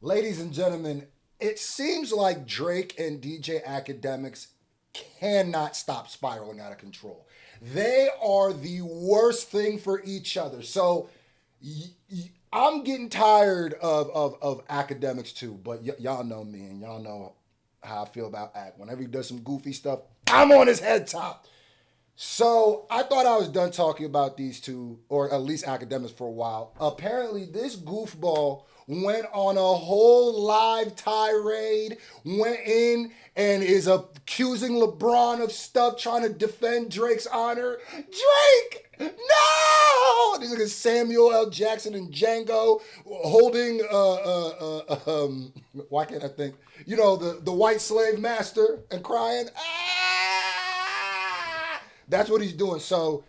Ladies and gentlemen, it seems like Drake and DJ Academics cannot stop spiraling out of control. They are the worst thing for each other. So I'm getting tired of Academics too, but y'all know me and y'all know how I feel about Act. Whenever he does some goofy stuff, I'm on his head top. So I thought I was done talking about these two, or at least Academics, for a while. Apparently, this goofball went on a whole live tirade, went in and is accusing LeBron of stuff, trying to defend Drake's honor. Drake, no! These are Samuel L. Jackson and Django holding, why can't I think? The white slave master and crying, ah! That's what he's doing. So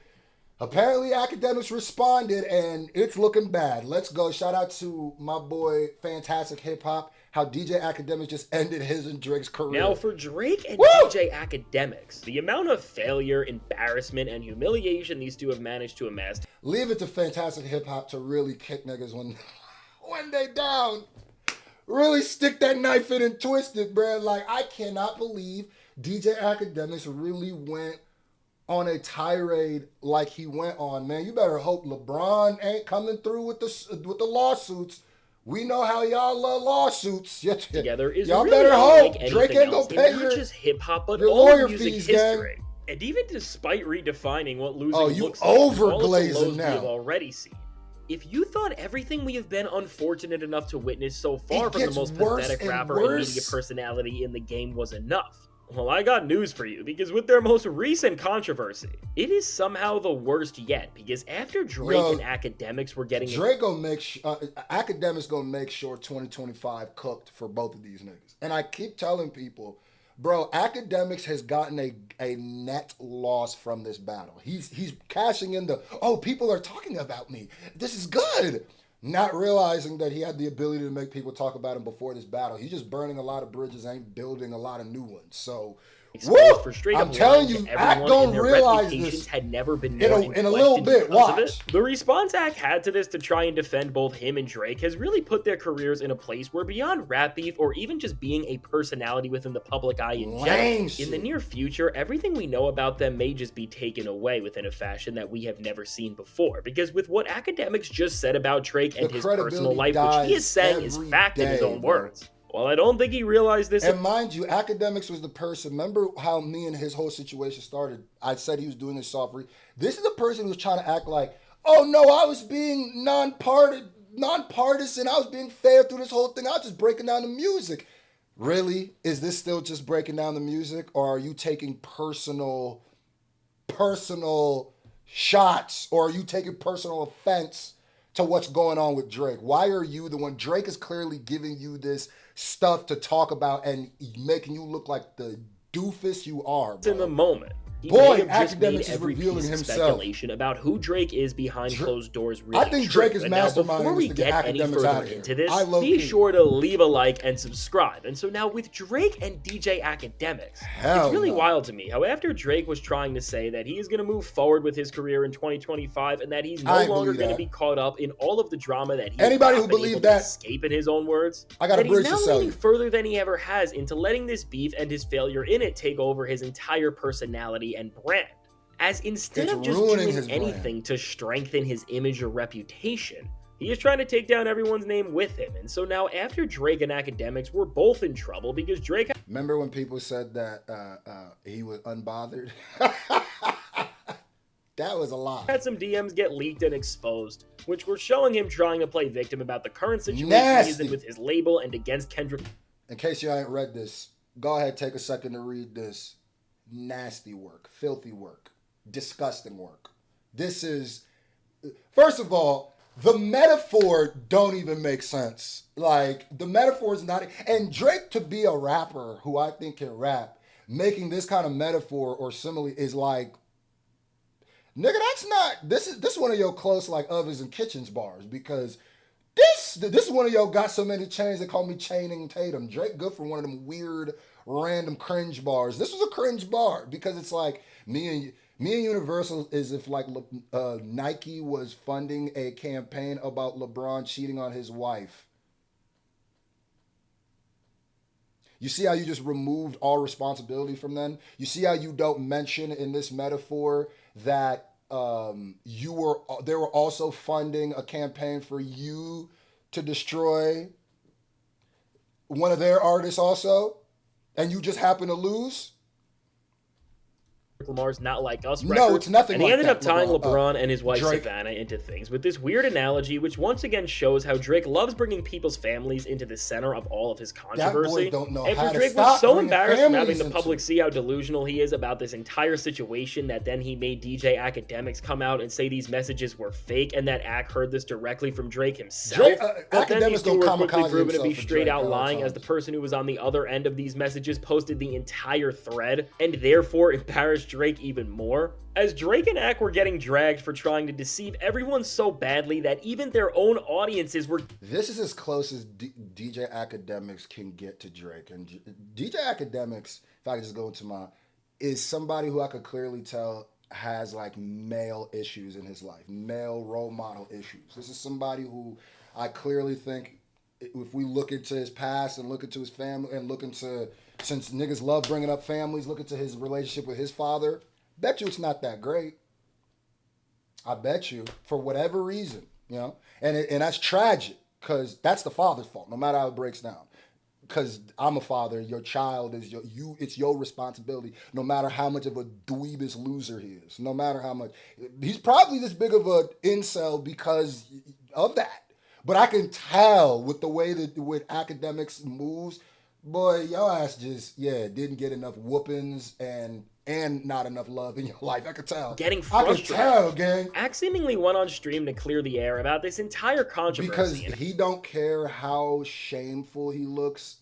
apparently Academics responded and it's looking bad. Let's go. Shout out to my boy Fantastic Hip Hop. How DJ Academics just ended his and Drake's career. Now, for Drake and Woo! DJ Academics, the amount of failure, embarrassment, and humiliation these two have managed to amass. Leave it to Fantastic Hip Hop to really kick niggas when they down. Really stick that knife in and twist it, bro. Like, I cannot believe DJ Academics really went on a tirade like he went on. Man, you better hope LeBron ain't coming through with the lawsuits. We know how y'all love lawsuits. Together is y'all really better hope like Drake ain't gonna pay not your, just hip hop, but your all lawyer music fees, history. gang. And even despite redefining what losing Oh, you looks like, all of the overglazing lows now. we have already seen. If you thought everything we have been unfortunate enough to witness so far It from the gets most worse pathetic and rapper and worse. media personality in the game was enough, well, I got news for you, because with their most recent controversy, it is somehow the worst yet, because after Drake and Academics were getting... Drake gonna Academics gonna make sure 2025 cooked for both of these niggas. And I keep telling people, bro, Academics has gotten a net loss from this battle. He's cashing in people are talking about me. This is good. Not realizing that he had the ability to make people talk about him before this battle. He's just burning a lot of bridges, ain't building a lot of new ones. So, woo! For straight I'm up telling lying you, to Act everyone, don't and their realize reputations this had never been in more a little in bit. because of Watch. it. The response Act had to this to try and defend both him and Drake has really put their careers in a place where, beyond rap beef or even just being a personality within the public eye in general, in the near future, everything we know about them may just be taken away within a fashion that we have never seen before. Because with what Academics just said about Drake and his personal life, which he is saying is fact in his own words, well, I don't think he realized this. And mind you, Academics was the person. Remember how me and his whole situation started? I said he was doing his soft read. This is the person who was trying to act like, oh no, I was being nonpartisan. I was being fair through this whole thing. I was just breaking down the music. Really? Is this still just breaking down the music, or are you taking personal shots, or are you taking personal offense to what's going on with Drake? Why are you the one? Drake is clearly giving you this stuff to talk about and making you look like the doofus you are, bro. In the moment. He Boy, may have just made Academics is every revealing piece of himself. speculation about who Drake is behind closed doors really I think true. Drake is And now, masterminding before we this to get get any Academics out further of here. into this, I low-key. be sure to leave a like and subscribe. And so now with Drake and DJ Academics, it's really wild to me how after Drake was trying to say that he is going to move forward with his career in 2025 and that he's no longer going to be caught up in all of the drama that he Anybody who believes that, escape in his own words, I got a bridge he's to now sell leaning you. further than he ever has into letting this beef and his failure in it take over his entire personality and brand. As instead of just doing anything to strengthen his image or reputation, he is trying to take down everyone's name with him. And so now after Drake and Academics were both in trouble because Drake... Remember when people said that he was unbothered? That was a lie. Had some DMs get leaked and exposed, which were showing him trying to play victim about the current situation he's in with his label and against Kendrick. In case you ain't read this, go ahead, take a second to read this. Nasty work, filthy work, disgusting work. This is, first of all, the metaphor don't even make sense. Like, the metaphor is not, and Drake, to be a rapper who I think can rap, making this kind of metaphor or simile is like, nigga, that's not, this is one of your close like ovens and kitchens bars, because this is one of your got so many chains they call me Chaining Tatum. Drake good for one of them weird random cringe bars. This was a cringe bar because it's like me and Universal is if like Nike was funding a campaign about LeBron cheating on his wife. You see how you just removed all responsibility from them? You see how you don't mention in this metaphor that they were also funding a campaign for you to destroy one of their artists also, and you just happen to lose? Lamar's Not Like Us record. No, it's nothing and like he ended that, up tying LeBron and his wife Drake. Savannah into things with this weird analogy, which once again shows how Drake loves bringing people's families into the center of all of his controversy. That boy don't know and how for to Drake stop was so bringing embarrassed from families having the public into- see how delusional he is about this entire situation that then he made DJ Akademiks come out and say these messages were fake, and that Ak heard this directly from Drake himself. But then these two were quickly proven to be straight out lying, as the person who was on the other end of these messages posted the entire thread, and therefore embarrassed Drake even more. As Drake and Ak were getting dragged for trying to deceive everyone so badly that even their own audiences were... This is as close as DJ Akademiks can get to Drake. And DJ Akademiks, if I could just go into is somebody who I could clearly tell has like male issues in his life, male role model issues. This is somebody who I clearly think, if we look into his past and look into his family and look into, since niggas love bringing up families, look into his relationship with his father, bet you it's not that great. I bet you, for whatever reason, and that's tragic, because that's the father's fault, no matter how it breaks down. Because I'm a father, your child is it's your responsibility, no matter how much of a dweebus loser he is, no matter how much. He's probably this big of an incel because of that. But I can tell with the way that with Akademiks moves, boy, your ass just, didn't get enough whoopings and not enough love in your life. I could tell. Getting frustrated. I could tell, gang. Ak seemingly went on stream to clear the air about this entire controversy. Because he don't care how shameful he looks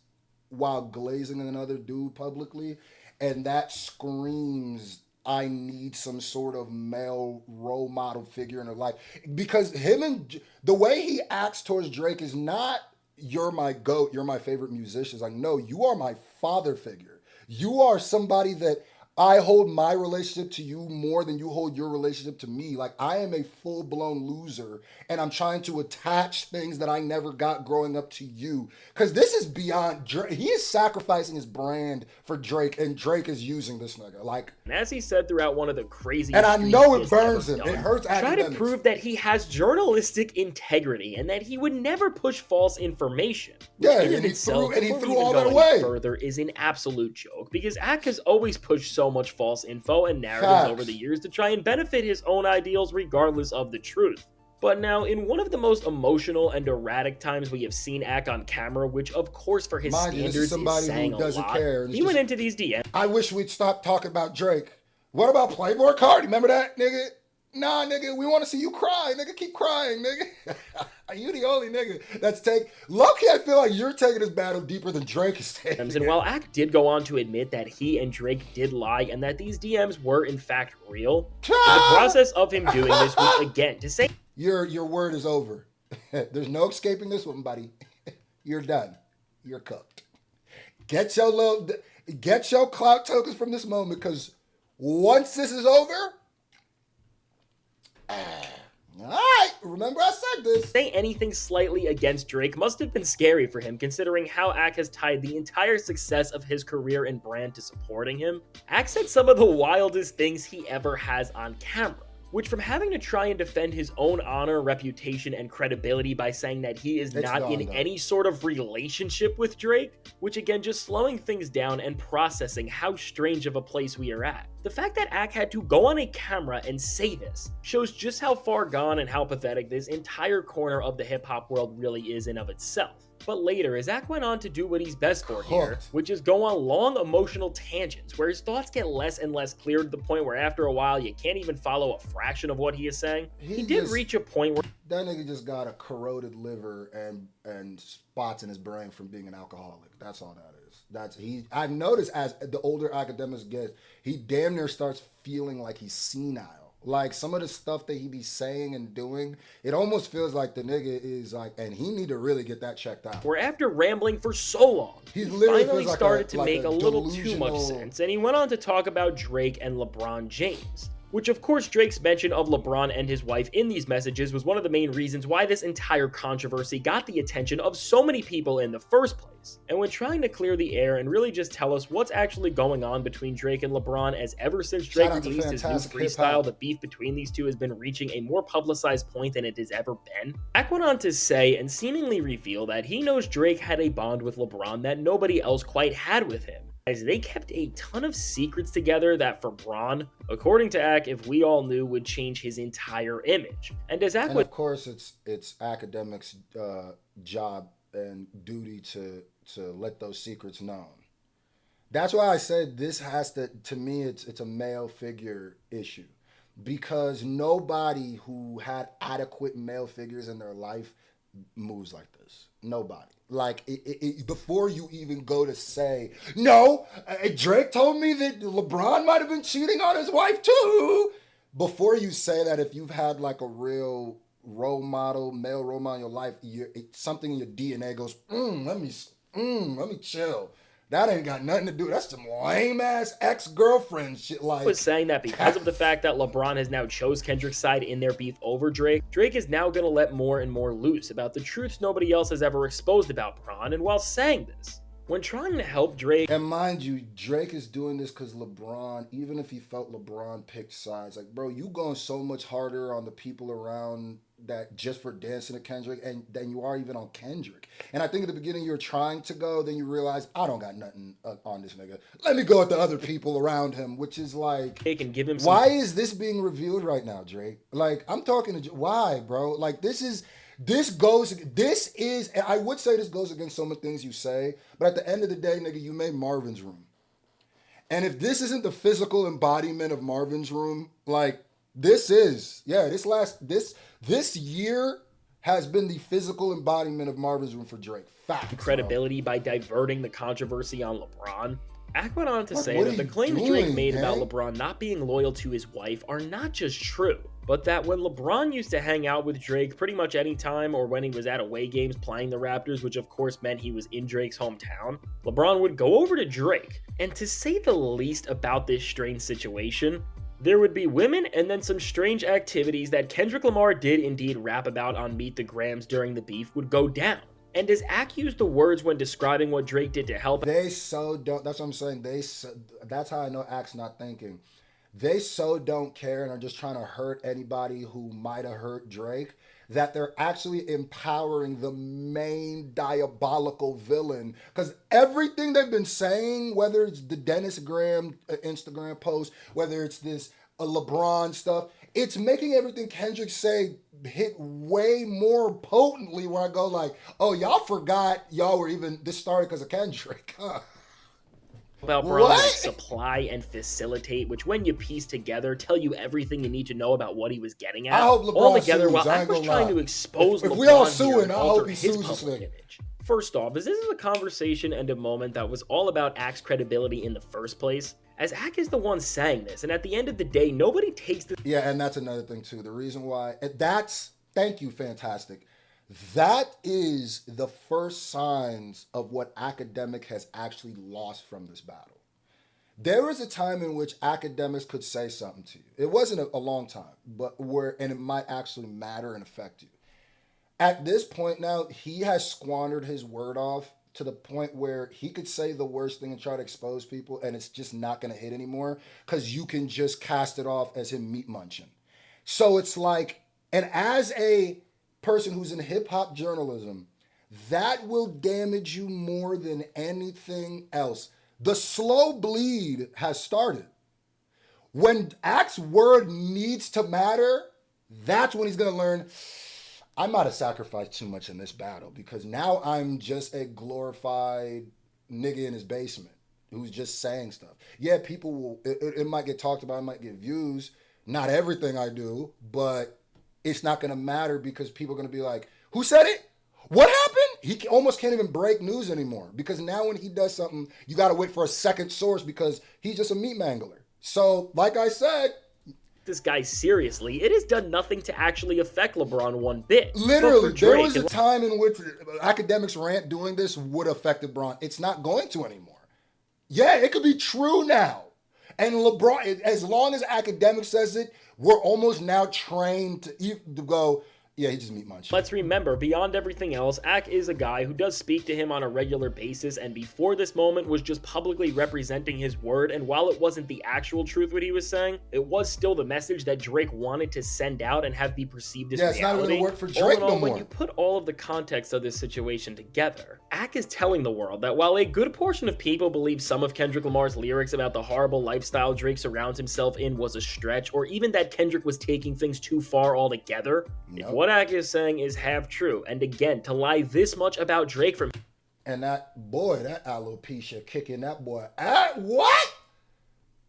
while glazing another dude publicly. And that screams, I need some sort of male role model figure in her life. Because the way he acts towards Drake is not, you're my GOAT, you're my favorite musician. It's like, no, you are my father figure. You are somebody that I hold my relationship to you more than you hold your relationship to me. Like, I am a full-blown loser, and I'm trying to attach things that I never got growing up to you. Because this is beyond Drake. He is sacrificing his brand for Drake, and Drake is using this nigga. Like, and as he said throughout one of the craziest, and I know it burns him. It hurts Akademiks. Try to prove that he has journalistic integrity and that he would never push false information. Yeah, and he threw all that away. Further is an absolute joke, because Ak has always pushed so much false info and narratives over the years to try and benefit his own ideals regardless of the truth. But now, in one of the most emotional and erratic times we have seen Ak on camera, which of course for his standards is saying a lot, he went into these DMs. I wish we'd stop talking about Drake. What about Playboy Cardi? Remember that, nigga? Nah, nigga, we want to see you cry, nigga. Keep crying, nigga. You the only nigga that's low-key, I feel like you're taking this battle deeper than Drake is taking. And while Ak did go on to admit that he and Drake did lie and that these DMs were in fact real, in the process of him doing this was again to say, your word is over. There's no escaping this one, buddy. You're done. You're cooked. Get your clout tokens from this moment, because once this is over, all right, remember I said this. Say anything slightly against Drake must have been scary for him, considering how Ak has tied the entire success of his career and brand to supporting him. Ak said some of the wildest things he ever has on camera, which, from having to try and defend his own honor, reputation, and credibility by saying that he is not in any sort of relationship with Drake, which again, just slowing things down and processing how strange of a place we are at. The fact that Ak had to go on a camera and say this shows just how far gone and how pathetic this entire corner of the hip-hop world really is in of itself. But later, as Ak went on to do what he's best for here, which is go on long emotional tangents where his thoughts get less and less clear to the point where after a while you can't even follow a fraction of what he is saying. He did reach a point where that nigga just got a corroded liver and spots in his brain from being an alcoholic. That's all that is. I've noticed as the older Akademiks gets, he damn near starts feeling like he's senile. Like, some of the stuff that he be saying and doing, it almost feels like the nigga is like, and he need to really get that checked out. Where after rambling for so long, he finally started to make a little too much sense, and he went on to talk about Drake and LeBron James, which of course Drake's mention of LeBron and his wife in these messages was one of the main reasons why this entire controversy got the attention of so many people in the first place. And when trying to clear the air and really just tell us what's actually going on between Drake and LeBron, as ever since Drake released his new freestyle, the beef between these two has been reaching a more publicized point than it has ever been. Ak went on to say and seemingly reveal that he knows Drake had a bond with LeBron that nobody else quite had with him, as they kept a ton of secrets together that for Bron, according to Ak, if we all knew, would change his entire image. And as Ak of course it's Akademiks' job and duty to let those secrets known. That's why I said this has to me, it's a male figure issue. Because nobody who had adequate male figures in their life moves like this. Nobody. Like, before you even go to say, no, Drake told me that LeBron might have been cheating on his wife too. Before you say that, if you've had like a real role model, male role model in your life, something in your DNA goes, let me chill. That ain't got nothing to do. That's some lame ass ex-girlfriend shit. Like, was saying that because of the fact that LeBron has now chose Kendrick's side in their beef over Drake, Drake is now gonna let more and more loose about the truths nobody else has ever exposed about Bron. And while saying this, when trying to help Drake, and mind you, Drake is doing this because LeBron, even if he felt LeBron picked sides, like, bro, you going so much harder on the people around that just for dancing to Kendrick and than you are even on Kendrick. And I think at the beginning you were trying to go, then you realize I don't got nothing on this nigga. Let me go at the other people around him, which is like, Drake and give him why is this being revealed right now, Drake? Like, I'm talking to why, bro? Like, I would say this goes against some of the things you say, but at the end of the day, nigga, you made Marvin's Room. And if this isn't the physical embodiment of Marvin's Room, like, this year has been the physical embodiment of Marvin's Room for Drake. Fact. Credibility by diverting the controversy on LeBron. Ak went on to say that the claims Drake made about LeBron not being loyal to his wife are not just true, but that when LeBron used to hang out with Drake pretty much any time, or when he was at away games playing the Raptors, which of course meant he was in Drake's hometown, LeBron would go over to Drake. And to say the least about this strange situation, there would be women and then some strange activities that Kendrick Lamar did indeed rap about on Meet the Grams during the beef would go down. And as Ak used the words when describing what Drake did to help, that's what I'm saying. That's how I know Ak's not thinking. They so don't care and are just trying to hurt anybody who might have hurt Drake that they're actually empowering the main diabolical villain. Because everything they've been saying, whether it's the Dennis Graham Instagram post, whether it's this LeBron stuff, it's making everything Kendrick say hit way more potently, where I go like, oh, y'all forgot y'all were even, this started because of Kendrick. About Bron supply and facilitate, which when you piece together tell you everything you need to know about what he was getting at. I hope LeBron all together, sues, while I was trying to expose if LeBron we all suing, I hope he his sues this public thing. image. First off, as this is a conversation and a moment that was all about Ak's credibility in the first place, as Ak is the one saying this, and at the end of the day, nobody takes this. Yeah, and that's another thing too. The reason why, thank you, fantastic. That is the first signs of what Akademiks has actually lost from this battle. There was a time in which Akademiks could say something to you. It wasn't a long time, and it might actually matter and affect you. At this point now, he has squandered his word off to the point where he could say the worst thing and try to expose people, and it's just not going to hit anymore because you can just cast it off as him meat munching. So it's like, and as a person who's in hip-hop journalism, that will damage you more than anything else. The slow bleed has started. When Ak's word needs to matter, that's when he's going to learn, I might have sacrificed too much in this battle because now I'm just a glorified nigga in his basement who's just saying stuff. Yeah, people will, it might get talked about, it might get views. Not everything I do, but it's not going to matter because people are going to be like, who said it? What happened? He almost can't even break news anymore because now when he does something, you got to wait for a second source because he's just a meat mangler. So, like I said, this guy seriously, it has done nothing to actually affect LeBron one bit. Literally, there was a time in which Akademiks rant doing this would have affected Bron. It's not going to anymore. Yeah, it could be true now. And LeBron, as long as Akademiks says it, we're almost now trained to go, yeah, he just meat munch. Let's remember, beyond everything else, Ak is a guy who does speak to him on a regular basis, and before this moment was just publicly representing his word, and while it wasn't the actual truth what he was saying, it was still the message that Drake wanted to send out and have be perceived as reality. Yeah, it's not going to work for Drake no more. When you put all of the context of this situation together, Ak is telling the world that while a good portion of people believe some of Kendrick Lamar's lyrics about the horrible lifestyle Drake surrounds himself in was a stretch, or even that Kendrick was taking things too far altogether, if what Ak is saying is half true, and again, to lie this much about Drake from and that alopecia kicking that boy out, what?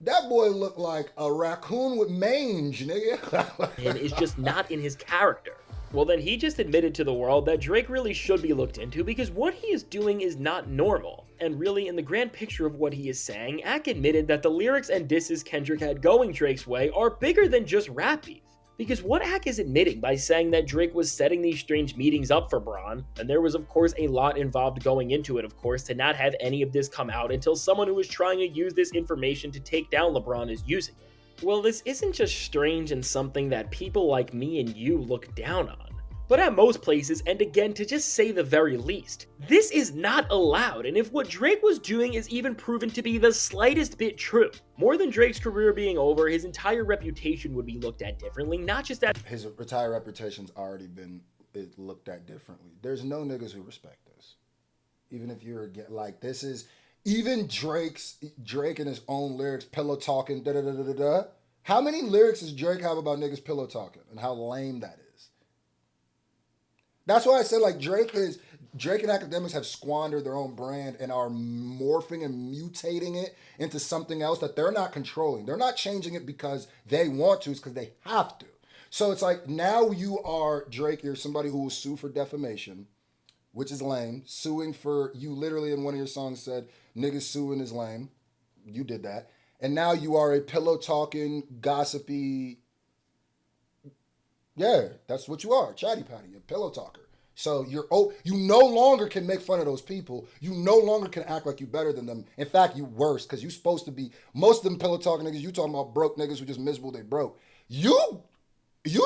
That boy looked like a raccoon with mange, nigga. and is just not in his character. Well, then he just admitted to the world that Drake really should be looked into because what he is doing is not normal. And really, in the grand picture of what he is saying, Ak admitted that the lyrics and disses Kendrick had going Drake's way are bigger than just rap beef. Because what Ak is admitting by saying that Drake was setting these strange meetings up for Bron, and there was of course a lot involved going into it of course to not have any of this come out until someone who was trying to use this information to take down LeBron is using it. Well, this isn't just strange and something that people like me and you look down on. But at most places, and again to just say the very least, this is not allowed, and if what Drake was doing is even proven to be the slightest bit true, more than Drake's career being over, his entire reputation would be looked at differently, not just that his entire reputation's already been looked at differently. There's no niggas who respect this. Even if you're like, this is, even Drake in his own lyrics, pillow talking, da-da-da-da-da-da. How many lyrics does Drake have about niggas pillow talking and how lame that is? That's why I said, like, Drake and Akademiks have squandered their own brand and are morphing and mutating it into something else that they're not controlling. They're not changing it because they want to, it's because they have to. So it's like, now you are, Drake, you're somebody who will sue for defamation, which is lame. Suing for, you literally in one of your songs said, niggas suing is lame. You did that. And now you are a pillow-talking, gossipy, yeah, that's what you are, chatty patty, a pillow talker. So you no longer can make fun of those people. You no longer can act like you better than them. In fact, you worse, because you supposed to be, most of them pillow talking niggas, you talking about broke niggas who just miserable, they broke. You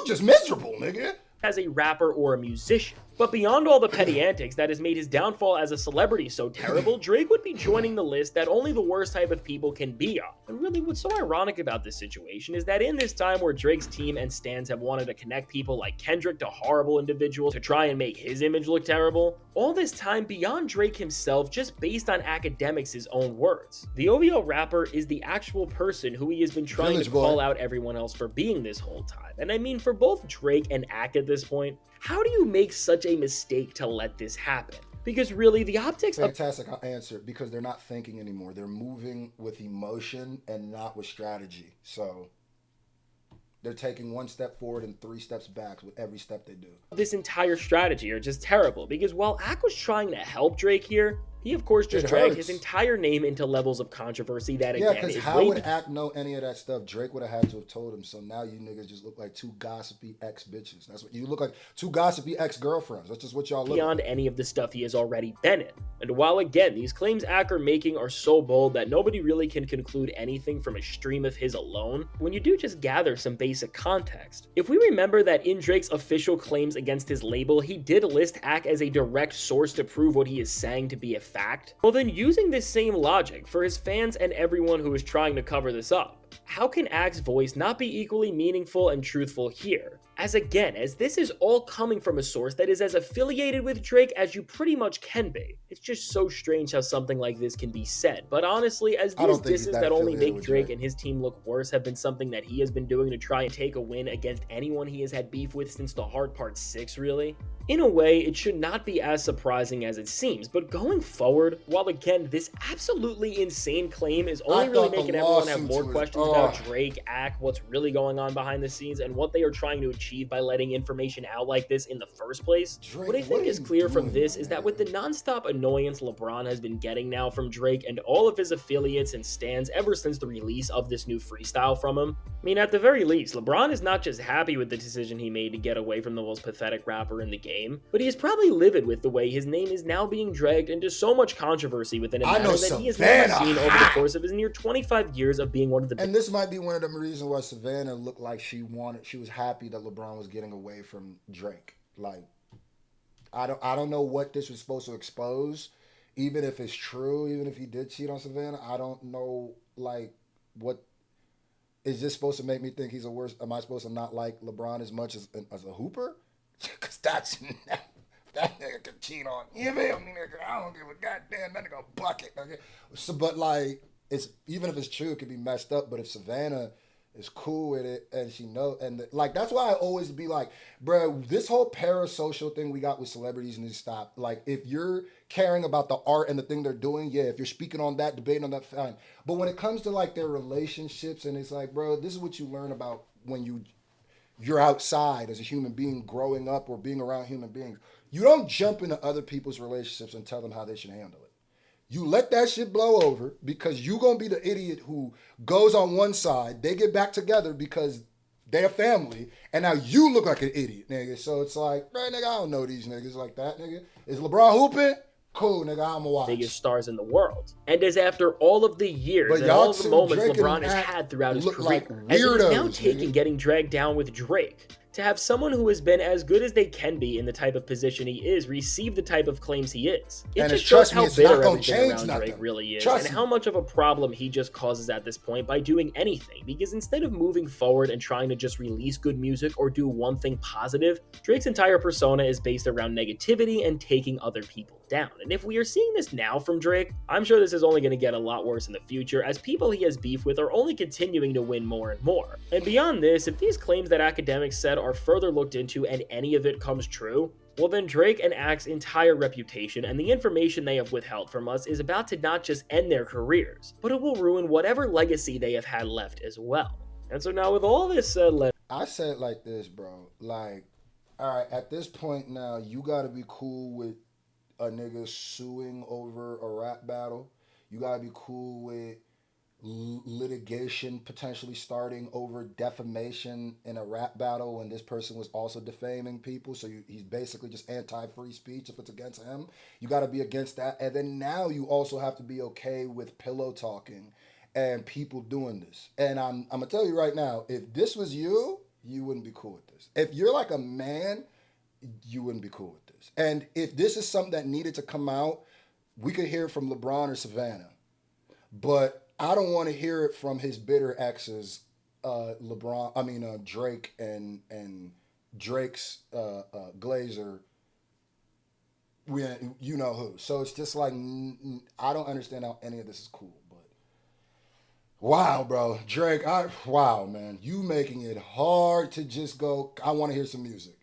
just miserable, nigga. As a rapper or a musician. But beyond all the petty antics that has made his downfall as a celebrity so terrible, Drake would be joining the list that only the worst type of people can be on. And really what's so ironic about this situation is that in this time where Drake's team and stans have wanted to connect people like Kendrick to horrible individuals to try and make his image look terrible, all this time beyond Drake himself, just based on Akademiks' own words. The OVO rapper is the actual person who he has been trying to call out everyone else for being this whole time. And I mean, for both Drake and Ak at this point, how do you make such a mistake to let this happen? Because really, the optics of— Fantastic answer, because they're not thinking anymore. They're moving with emotion and not with strategy. So they're taking one step forward and 3 steps back with every step they do. This entire strategy are just terrible, because while Ak was trying to help Drake here, he of course just dragged his entire name into levels of controversy that again because is how would Ak know any of that stuff? Drake would have had to have told him. So now you niggas just look like 2 gossipy ex-bitches. That's what you look like, 2 gossipy ex-girlfriends. That's just what y'all look beyond like. Any of the stuff he has already been in. And while again, these claims Ak are making are so bold that nobody really can conclude anything from a stream of his alone, when you do just gather some basic context. If we remember that in Drake's official claims against his label, he did list Ak as a direct source to prove what he is saying to be a fact, well then using this same logic for his fans and everyone who is trying to cover this up, how can Ak's voice not be equally meaningful and truthful here? As again, as this is all coming from a source that is as affiliated with Drake as you pretty much can be. It's just so strange how something like this can be said. But honestly, as these disses that only make Drake and his team look worse have been something that he has been doing to try and take a win against anyone he has had beef with since The Heart Part 6 really, in a way, it should not be as surprising as it seems, but going forward, while again, this absolutely insane claim is only really making everyone have more questions about Drake, Ak, what's really going on behind the scenes, and what they are trying to achieve by letting information out like this in the first place, what I think is clear from this is that with the nonstop annoyance LeBron has been getting now from Drake and all of his affiliates and stans ever since the release of this new freestyle from him, I mean, at the very least, LeBron is not just happy with the decision he made to get away from the most pathetic rapper in the game, name, but he is probably livid with the way his name is now being dragged into so much controversy within a I know manner that he has never Savannah seen over the hot. course of his near 25 years of being one of the And this might be one of the reasons why Savannah looked like she was happy that LeBron was getting away from Drake. Like, I don't know what this was supposed to expose, even if it's true, even if he did cheat on Savannah. I don't know, like, what is this supposed to make me think he's a worse? Am I supposed to not like LeBron as much as a hooper? Because that's that nigga can cheat on you, feel me, nigga? I don't give a goddamn that nigga bucket, nigga. So, but like, it's even if it's true, it could be messed up. But if Savannah is cool with it and she knows, and like that's why I always be like, bro, this whole parasocial thing we got with celebrities needs to stop. Like, if you're caring about the art and the thing they're doing, yeah, if you're speaking on that, debating on that, fine. But when it comes to like their relationships, and it's like, bro, this is what you learn about when you're outside as a human being growing up or being around human beings. You don't jump into other people's relationships and tell them how they should handle it. You let that shit blow over because you gonna be the idiot who goes on one side, they get back together because they're family, and now you look like an idiot, nigga. So it's like, right, nigga, I don't know these niggas like that, nigga. Is LeBron hooping? Cool, nigga, I'ma watch. biggest stars in the world. And as after all of the years But and y'all all of the two, moments Drake and LeBron has Mac, had throughout his look career, like as it is now weirdos, taking nigga. getting dragged down with Drake, to have someone who has been as good as they can be in the type of position he is receive the type of claims he is. It And just trust shows me, how it's not bitter gonna everything change around nothing. Drake really is, Trust and me. how much of a problem he just causes at this point by doing anything. Because instead of moving forward and trying to just release good music or do one thing positive, Drake's entire persona is based around negativity and taking other people down. And if we are seeing this now from Drake, I'm sure this is only going to get a lot worse in the future, as people he has beef with are only continuing to win more and more. And beyond this, if these claims that Akademiks said are further looked into and any of it comes true, well then Drake and Ak's entire reputation and the information they have withheld from us is about to not just end their careers, but it will ruin whatever legacy they have had left as well. And so now with all this said, I said like this, bro. Like, all right, at this point now, you gotta be cool with a nigga suing over a rap battle. You gotta be cool with litigation potentially starting over defamation in a rap battle when this person was also defaming people. So he's basically just anti-free speech if it's against him. You got to be against that. And then now you also have to be okay with pillow talking and people doing this. And I'm gonna tell you right now, if this was you, you wouldn't be cool with this. If you're like a man, you wouldn't be cool with this. And if this is something that needed to come out, we could hear it from LeBron or Savannah. But I don't want to hear it from his bitter exes, Drake and Drake's Glazer. You know who. So it's just like I don't understand how any of this is cool. But wow, bro, Drake, wow, man, you making it hard to just go. I want to hear some music.